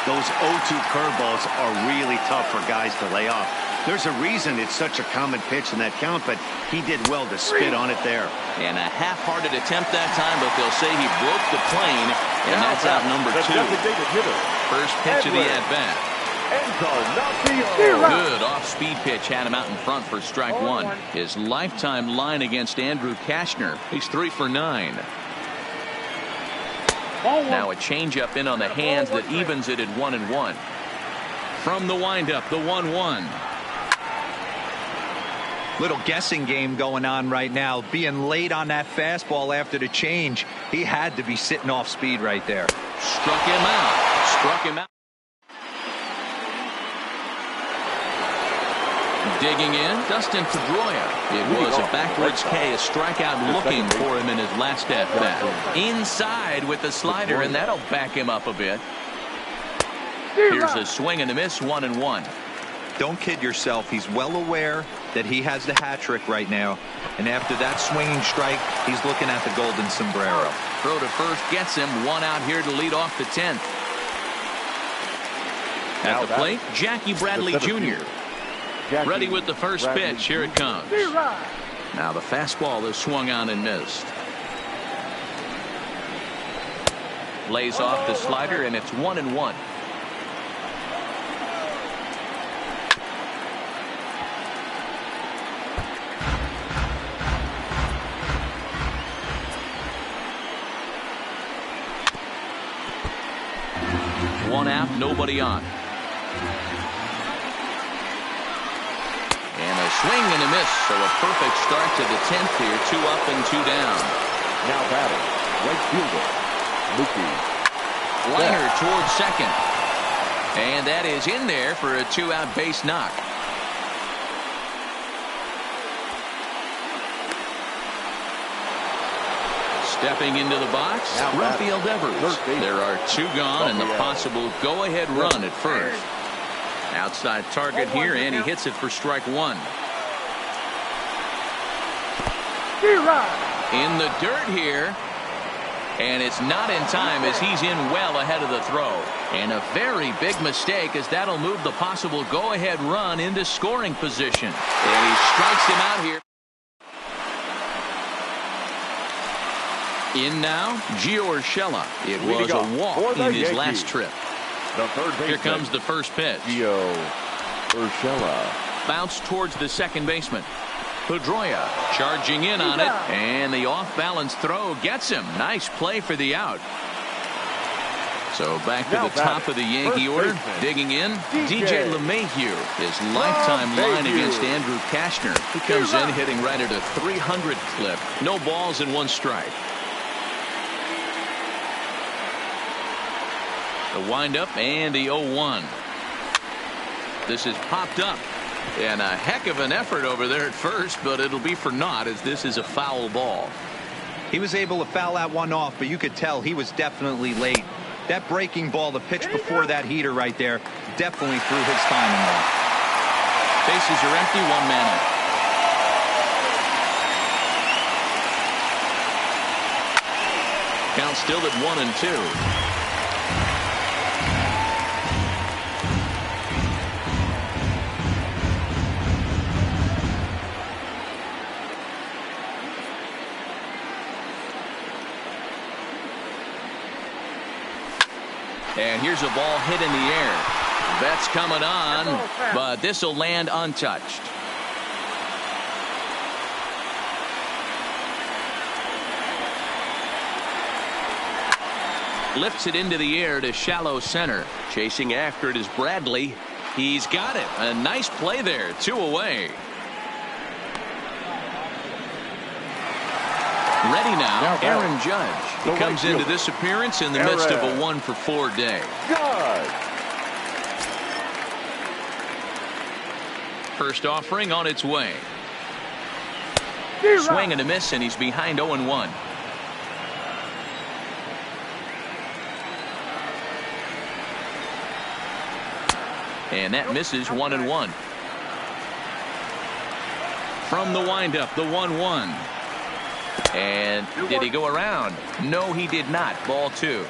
Those 0-2 curveballs are really tough for guys to lay off. There's a reason it's such a common pitch in that count, but he did well to spit on it there. And a half-hearted attempt that time, but they'll say he broke the plane, and that's out number 2. First pitch of the at-bat. Good off-speed pitch had him out in front for strike 1. His lifetime line against Andrew Kashner. He's 3 for 9. Now a changeup in on the hands that evens it at 1-1. From the windup, the 1-1. Little guessing game going on right now. Being late on that fastball after the change, he had to be sitting off speed right there. Struck him out. Digging in, Dustin Pedroia. It was a backwards K, a strikeout looking for him in his last at bat. Inside with the slider, and that'll back him up a bit. Here's a swing and a miss, 1-1. Don't kid yourself. He's well aware that he has the hat trick right now. And after that swinging strike, he's looking at the golden sombrero. Throw to first gets him. One out here to lead off the 10th. At the plate, Jackie Bradley Jr. Ready with the first pitch. Here it comes. Now the fastball is swung on and missed. Lays off the slider, and it's 1-1. One out, nobody on. And a swing and a miss, so a perfect start to the 10th here. 2 up and 2 down. Now batting, right fielder, Mookie. Liner towards second. And that is in there for a 2-out base knock. Stepping into the box, Rafael Devers. There are 2 gone and the possible go-ahead run at first. Outside target here, and he hits it for strike 1. In the dirt here, and it's not in time as he's in well ahead of the throw. And a very big mistake, as that'll move the possible go-ahead run into scoring position. And he strikes him out here. In now, Gio Urshela. It was a walk in his last trip. Here comes the first pitch. Gio Urshela. Bounce towards the second baseman. Pedroia charging in on it, and the off-balance throw gets him. Nice play for the out. So back to the top of the Yankee order. Digging in, DJ LeMahieu. His lifetime line against Andrew Kashner. He comes in hitting right at a 300 clip. No balls and 1 strike. The windup and the 0-1. This is popped up. And a heck of an effort over there at first, but it'll be for naught as this is a foul ball. He was able to foul that one off, but you could tell he was definitely late. That breaking ball, the pitch before that heater right there, definitely threw his timing off. Bases are empty, 1 man out. Count still at 1-2. And here's a ball hit in the air. That's coming on, but this will land untouched. Lifts it into the air to shallow center. Chasing after it is Bradley. He's got it. A nice play there. 2 away. Ready now, Aaron Judge. He comes into this appearance in the midst of a 1-for-4 day. First offering on its way. Swing and a miss, and he's behind 0-1. And that misses, 1-1. From the windup, the 1-1. And did he go around? No, he did not. Ball 2.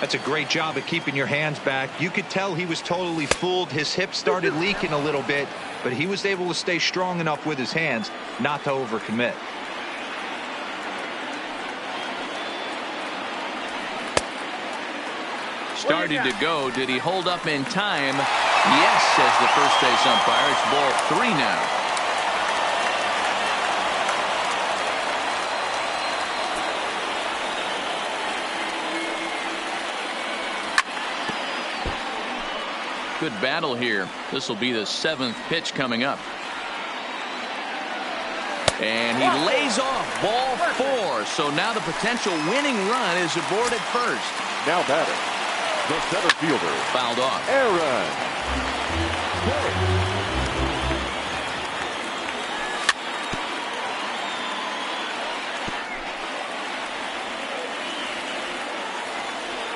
That's a great job of keeping your hands back. You could tell he was totally fooled. His hip started leaking a little bit, but he was able to stay strong enough with his hands not to overcommit. Started to go. Did he hold up in time? Yes, says the first base umpire. It's ball 3 now. Good battle here. This will be the 7th pitch coming up. And he lays off ball 4. So now the potential winning run is aboard at first. Now batting, the center fielder. Fouled off. Aaron.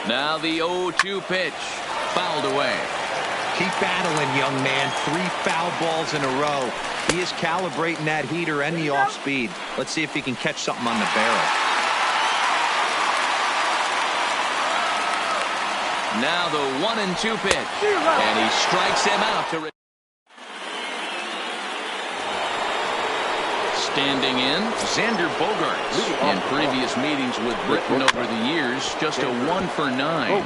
Now the 0-2 pitch. Fouled away. Keep battling, young man. 3 foul balls in a row. He is calibrating that heater and the off speed. Let's see if he can catch something on the barrel. Now the 1-2 pitch. And he strikes him out to standing in, Xander Bogaerts. In previous meetings with Britain over the years, just a 1 for 9.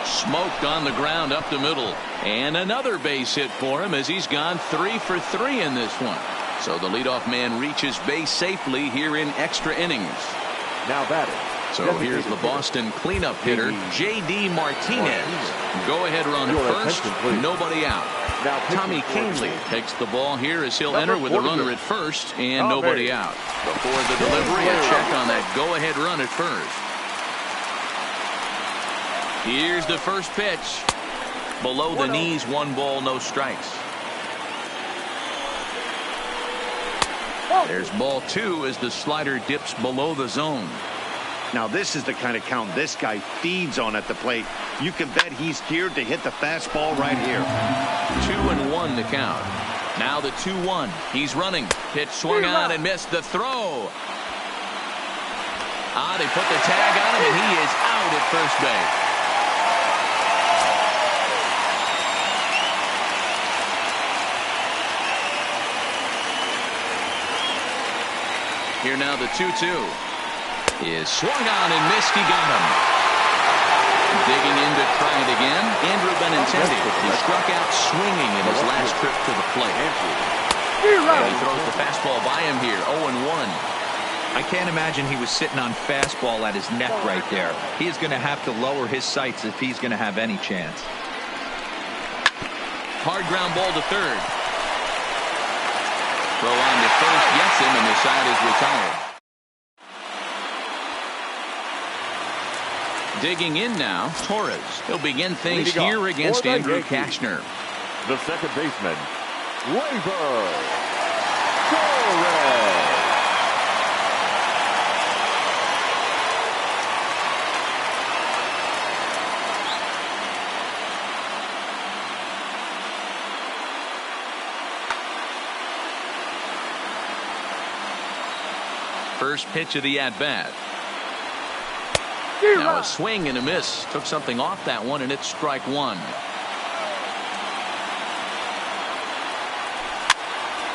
Smoked on the ground up the middle. And another base hit for him as he's gone 3 for 3 in this one. So the leadoff man reaches base safely here in extra innings. Now batting. So here's the Boston cleanup hitter, J.D. Martinez. Go-ahead run first, nobody out. Tommy Kahnle takes the ball here as he'll enter with a runner at first and nobody out. Before the delivery, a check on that go-ahead run at first. Here's the first pitch. Below the knees, 1 ball, no strikes. There's ball 2 as the slider dips below the zone. Now this is the kind of count this guy feeds on at the plate. You can bet he's geared to hit the fastball right here. 2-1 the count. Now the 2-1. He's running. Pitch swung on and missed the throw. They put the tag on him and he is out at first base. Here now the 2-2. Is swung on and missed. He got him. Digging in to try it again. Andrew Benintendi. He struck out swinging in his last trip to the plate. And he throws the fastball by him here. 0-1. I can't imagine he was sitting on fastball at his neck right there. He is going to have to lower his sights if he's going to have any chance. Hard ground ball to third. Throw on to first gets him and the side is retired. Digging in now, Torres. He'll begin things here against Andrew Kashner. The second baseman, Gleyber Torres. First pitch of the at-bat. Now a swing and a miss. Took something off that one, and it's strike 1.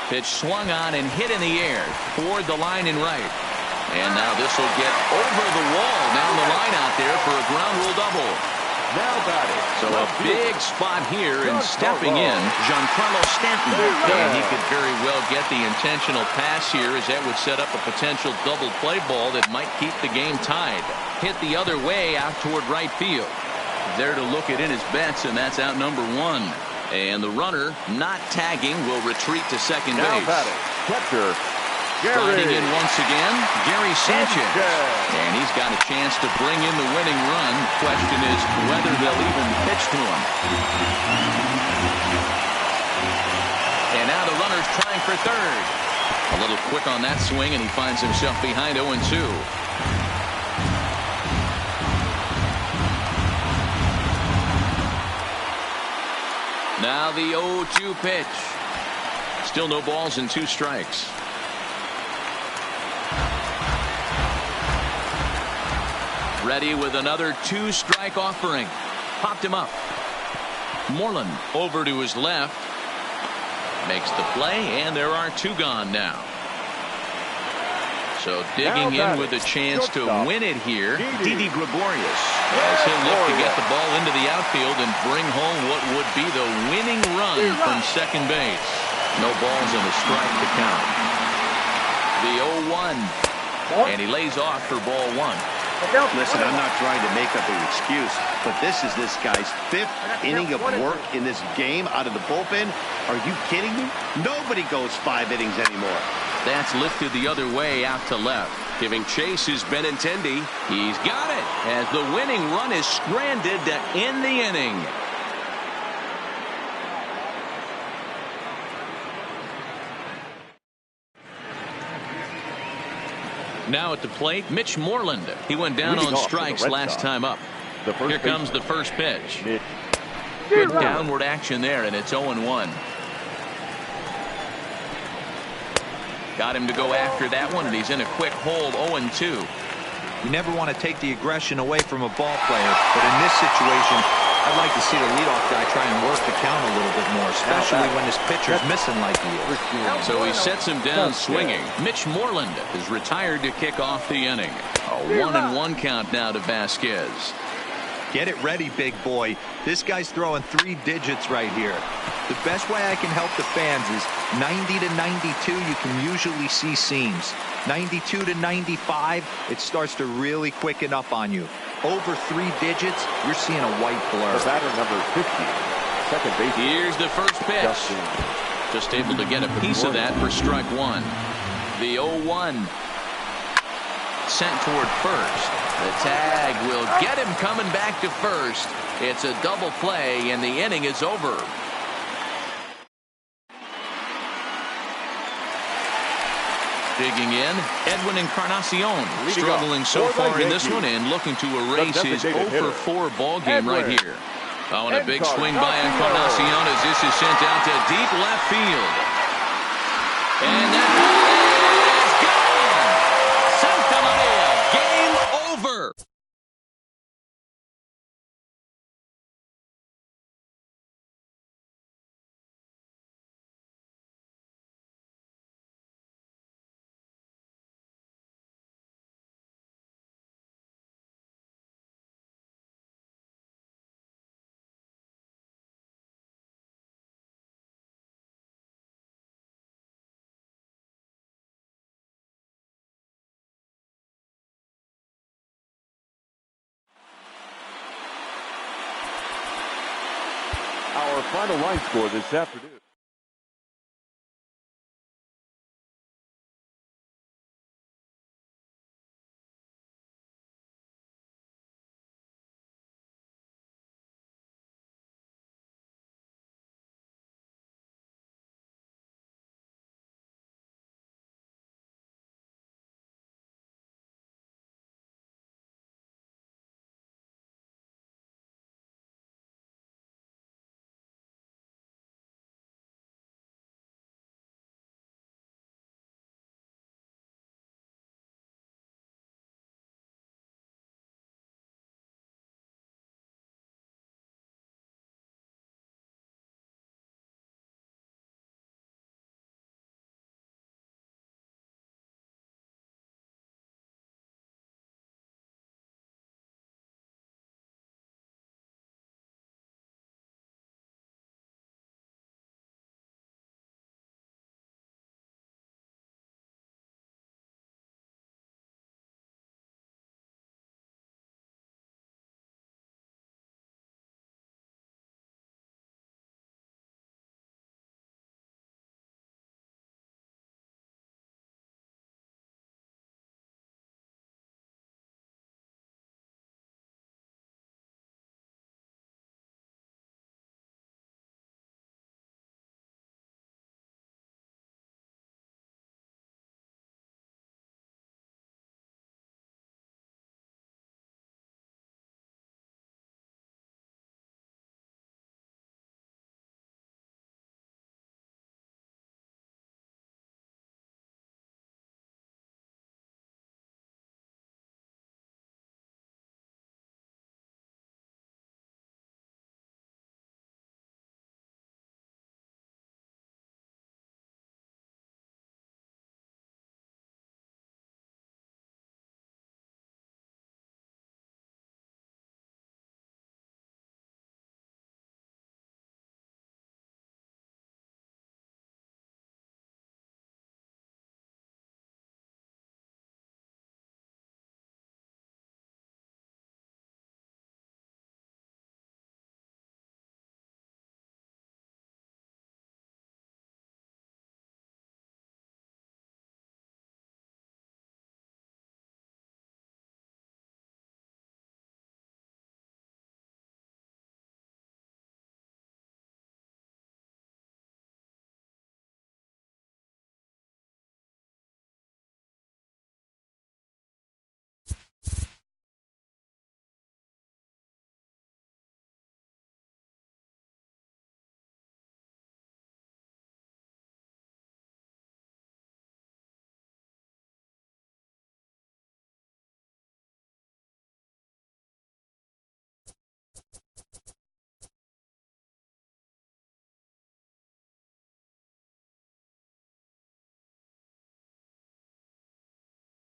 Pitch swung on and hit in the air toward the line and right. And now this will get over the wall down the line out there for a ground rule double. Now batting. So a big spot here and stepping in, Giancarlo Stanton. And he could very well get the intentional pass here as that would set up a potential double play ball that might keep the game tied. Hit the other way out toward right field. There to look it in his bets, and that's out number 1. And the runner not tagging will retreat to second now base. Batting. Catcher, Sliding in once again, Gary Sanchez. And he's got a chance to bring in the winning run. Question is whether they'll even pitch to him. And now the runner's trying for third. A little quick on that swing, and he finds himself behind 0-2. Now the 0-2 pitch. Still no balls and 2 strikes. Ready with another 2-strike offering. Popped him up. Moreland over to his left. Makes the play, and there are 2 gone now. So digging in with a chance to win it here, Didi Gregorius, as he'll look to get the ball into the outfield and bring home what would be the winning run from second base. No balls and a strike to count. The 0-1, and he lays off for ball 1. Listen, I'm not trying to make up an excuse, but this is this guy's 5th inning of work in this game out of the bullpen. Are you kidding me? Nobody goes 5 innings anymore. That's lifted the other way out to left. Giving chase is Benintendi. He's got it as the winning run is stranded to end the inning. Now at the plate, Mitch Moreland. He went down on strikes last time up. Here comes the first pitch. Good downward action there, and it's 0-1. Got him to go after that one, and he's in a quick hold, 0-2. You never want to take the aggression away from a ball player, but in this situation, I'd like to see the leadoff guy try and work the count a little bit more, especially when this pitcher's missing like he is. So he sets him down swinging. Mitch Moreland is retired to kick off the inning. A 1-1 count now to Vasquez. Get it ready, big boy. This guy's throwing 3 digits right here. The best way I can help the fans is 90 to 92, you can usually see seams. 92 to 95, it starts to really quicken up on you. Over 3 digits, you're seeing a white blur. The batter number 50, second base. Here's the first pitch. Just able to get a piece of that for strike 1. The 0-1 sent toward first. The tag will get him coming back to first. It's a double play, and the inning is over. Digging in, Edwin Encarnacion, struggling so far in this one and looking to erase his 0-for-4 ball game right here. Oh, and a big swing by Encarnacion as this is sent out to deep left field. And that ball is gone. Santa Maria, game over. Our final line score this afternoon.